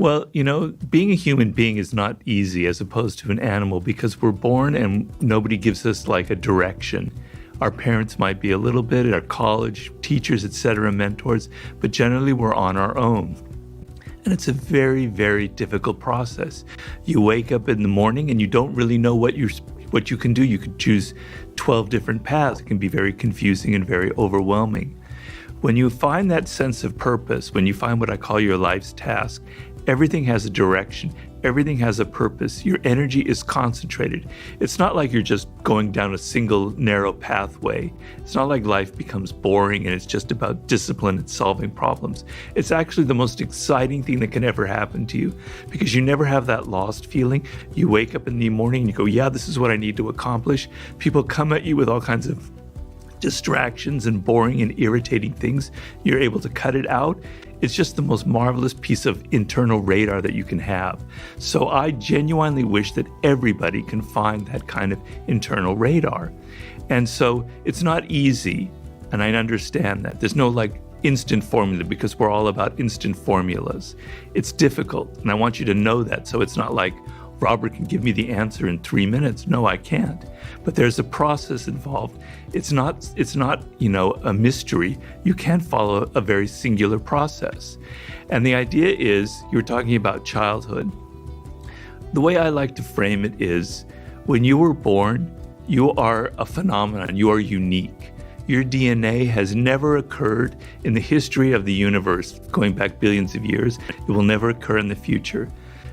Well, being a human being is not easy as opposed to an animal because we're born and nobody gives us like a direction. Our parents might be a little bit, our college, teachers, etc., mentors, but generally we're on our own. And it's a very, very difficult process. You wake up in the morning and you don't really know what you can do. You could choose 12 different paths. It can be very confusing and very overwhelming. When you find that sense of purpose, when you find what I call your life's task, everything has a direction, everything has a purpose. Your energy is concentrated. It's not like you're just going down a single narrow pathway. It's not like life becomes boring and it's just about discipline and solving problems. It's actually the most exciting thing that can ever happen to you because you never have that lost feeling. You wake up in the morning and you go, yeah, this is what I need to accomplish. People come at you with all kinds of distractions and boring and irritating things. You're able to cut it out. It's just the most marvelous piece of internal radar that you can have. So I genuinely wish that everybody can find that kind of internal radar. And so it's not easy, and I understand that. There's no like instant formula because we're all about instant formulas. It's difficult, and I want you to know that. So it's not like Robert can give me the answer in 3 minutes. No, I can't. But there's a process involved. It's not, a mystery. You can follow a very singular process. And the idea is, you're talking about childhood. The way I like to frame it is, when you were born, you are a phenomenon. You are unique. Your DNA has never occurred in the history of the universe, going back billions of years. It will never occur in the future.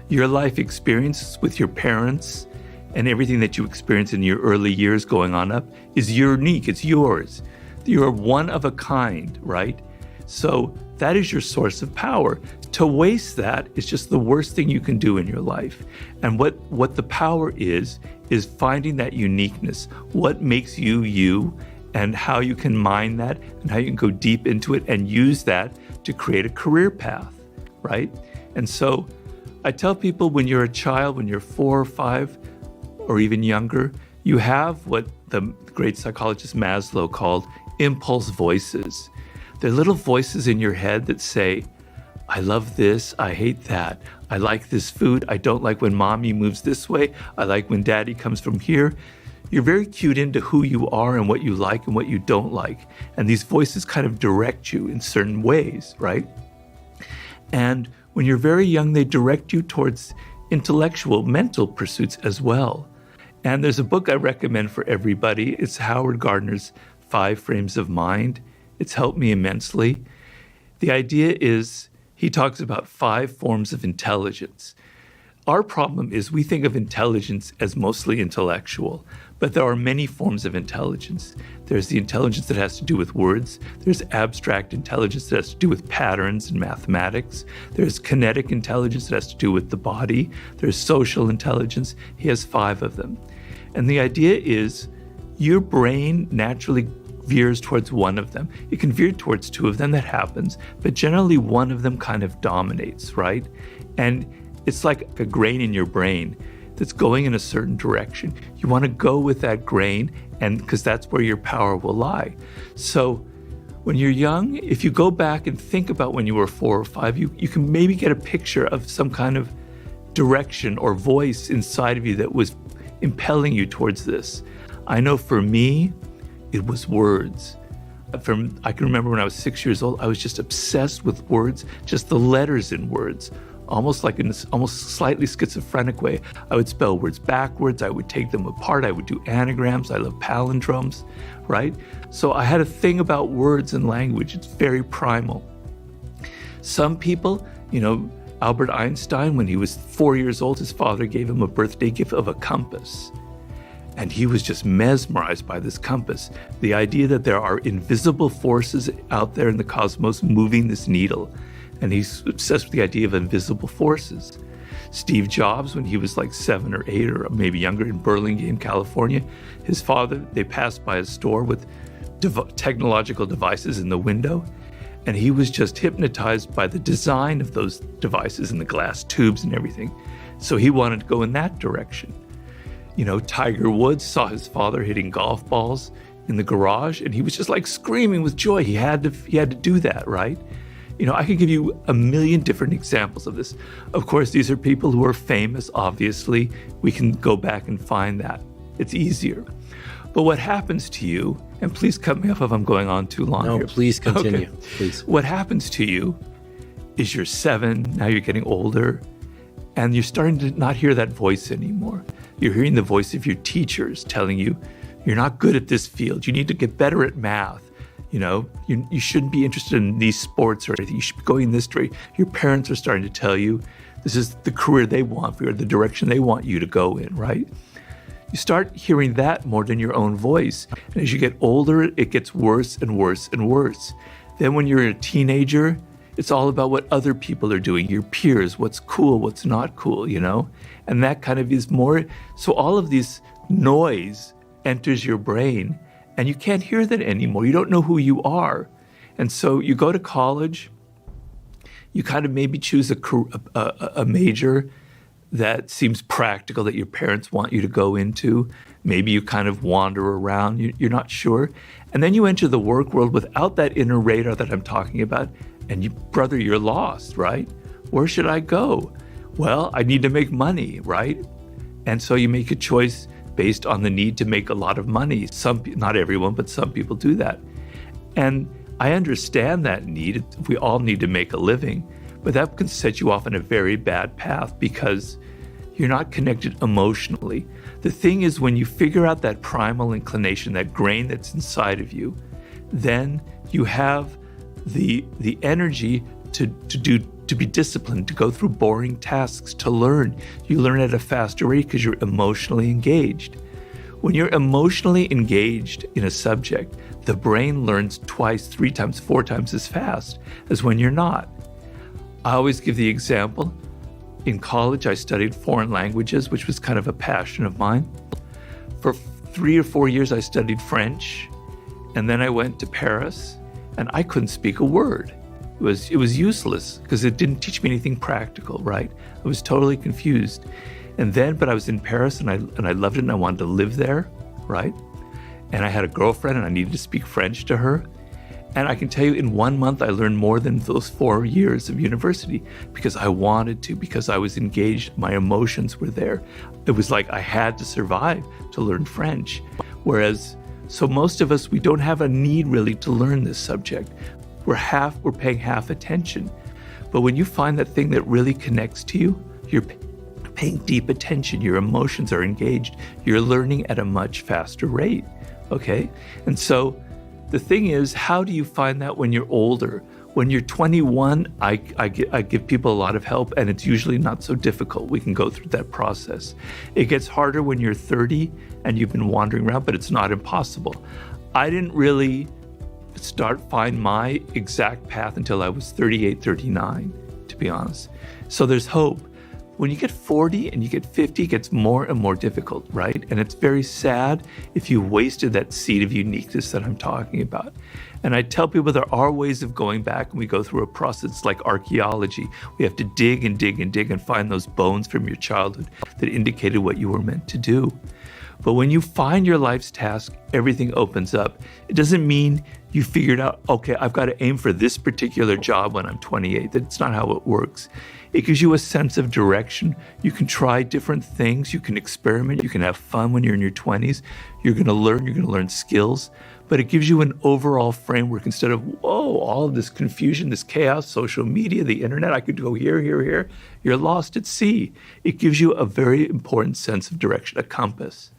Your life experiences with your parents and everything that you experience in your early years going on up is unique. It's yours. You're one of a kind, right? So that is your source of power. To waste that is just the worst thing you can do in your life. And what the power is finding that uniqueness. What makes you you, and how you can mine that, and how you can go deep into it and use that to create a career path, right? And so I tell people, when you're a child, when you're 4 or 5 or even younger, you have what the great psychologist Maslow called impulse voices. They're little voices in your head that say, I love this, I hate that. I like this food, I don't like when mommy moves this way, I like when daddy comes from here. You're very cued into who you are and what you like and what you don't like. And these voices kind of direct you in certain ways, right? And when you're very young, they direct you towards intellectual, mental pursuits as well. And there's a book I recommend for everybody. It's Howard Gardner's 5 Frames of Mind. It's helped me immensely. The idea is, he talks about 5 forms of intelligence. Our problem is we think of intelligence as mostly intellectual, but there are many forms of intelligence. There's the intelligence that has to do with words. There's abstract intelligence that has to do with patterns and mathematics. There's kinetic intelligence that has to do with the body. There's social intelligence. He has 5 of them. And the idea is your brain naturally veers towards one of them. It can veer towards 2 of them, that happens, but generally one of them kind of dominates, right? And it's like a grain in your brain that's going in a certain direction. You want to go with that grain, and because that's where your power will lie. So when you're young, if you go back and think about when you were 4 or 5, you can maybe get a picture of some kind of direction or voice inside of you that was impelling you towards this. I know for me, it was words. I can remember when I was 6 years old, I was just obsessed with words, just the letters in words. Almost like in this almost slightly schizophrenic way. I would spell words backwards, I would take them apart, I would do anagrams, I love palindromes, right? So I had a thing about words and language. It's very primal. Some people, Albert Einstein, when he was 4 years old, his father gave him a birthday gift of a compass. And he was just mesmerized by this compass. The idea that there are invisible forces out there in the cosmos moving this needle. And he's obsessed with the idea of invisible forces. Steve Jobs, when he was like 7 or 8 or maybe younger in Burlingame, California, his father, they passed by a store with technological devices in the window. And he was just hypnotized by the design of those devices and the glass tubes and everything. So he wanted to go in that direction. Tiger Woods saw his father hitting golf balls in the garage, and he was just like screaming with joy. He had to do that, right? I could give you a million different examples of this. Of course, these are people who are famous, obviously. We can go back and find that. It's easier. But what happens to you, and please cut me off if I'm going on too long here. No, please continue, Okay. please. What happens to you is you're 7, now you're getting older, and you're starting to not hear that voice anymore. You're hearing the voice of your teachers telling you, you're not good at this field. You need to get better at math. You shouldn't be interested in these sports or anything. You should be going this way. Your parents are starting to tell you this is the career they want for you, or the direction they want you to go in, right? You start hearing that more than your own voice. And as you get older, it gets worse and worse and worse. Then when you're a teenager, it's all about what other people are doing, your peers, what's cool, what's not cool, And that kind of is more, so all of this noise enters your brain and you can't hear that anymore. You don't know who you are. And so you go to college, you kind of maybe choose a major that seems practical, that your parents want you to go into. Maybe you kind of wander around, you're not sure. And then you enter the work world without that inner radar that I'm talking about. And brother, you're lost, right? Where should I go? Well, I need to make money, right? And so you make a choice based on the need to make a lot of money. Not everyone, but some people do that. And I understand that need. We all need to make a living, but that can set you off on a very bad path because you're not connected emotionally. The thing is, when you figure out that primal inclination, that grain that's inside of you, then you have the energy to be disciplined, to go through boring tasks, to learn. You learn at a faster rate because you're emotionally engaged. When you're emotionally engaged in a subject, the brain learns 2x, 3x, 4x as fast as when you're not. I always give the example. In college, I studied foreign languages, which was kind of a passion of mine. For 3 or 4 years, I studied French, and then I went to Paris, and I couldn't speak a word. It was useless because it didn't teach me anything practical, right? I was totally confused. But I was in Paris and I loved it and I wanted to live there, right? And I had a girlfriend and I needed to speak French to her. And I can tell you in 1 month, I learned more than those 4 years of university because I wanted to, because I was engaged. My emotions were there. It was like I had to survive to learn French. So most of us, we don't have a need really to learn this subject. We're paying half attention. But when you find that thing that really connects to you, you're paying deep attention. Your emotions are engaged. You're learning at a much faster rate, okay? And so the thing is, how do you find that when you're older? When you're 21, I give people a lot of help, and it's usually not so difficult. We can go through that process. It gets harder when you're 30 and you've been wandering around, but it's not impossible. I didn't really find my exact path until I was 38, 39, to be honest. So there's hope. When you get 40 and you get 50, it gets more and more difficult, right? And it's very sad if you wasted that seed of uniqueness that I'm talking about. And I tell people there are ways of going back, and we go through a process like archaeology. We have to dig and dig and dig and find those bones from your childhood that indicated what you were meant to do. But when you find your life's task, everything opens up. It doesn't mean you figured out, okay, I've got to aim for this particular job when I'm 28. That's not how it works. It gives you a sense of direction. You can try different things. You can experiment. You can have fun when you're in your 20s. You're going to learn skills. But it gives you an overall framework instead of, whoa, all of this confusion, this chaos, social media, the internet, I could go here, here, here. You're lost at sea. It gives you a very important sense of direction, a compass.